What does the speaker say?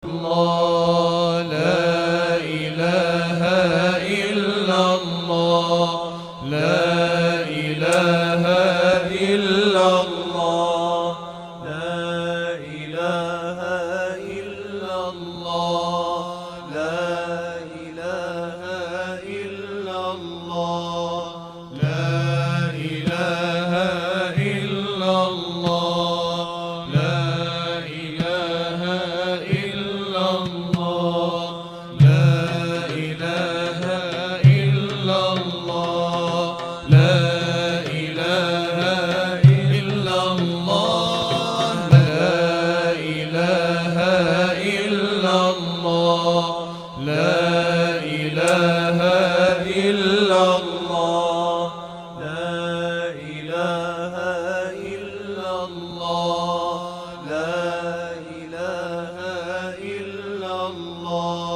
الله لا إله إلا الله لا إله إلا الله لا إله إلا الله لا إله إلا الله لا إله إلا الله لا إله إلا الله لا إله إلا الله لا إله إلا الله لا إله إلا الله لا إله إلا الله لا إله إلا الله لا إله إلا الله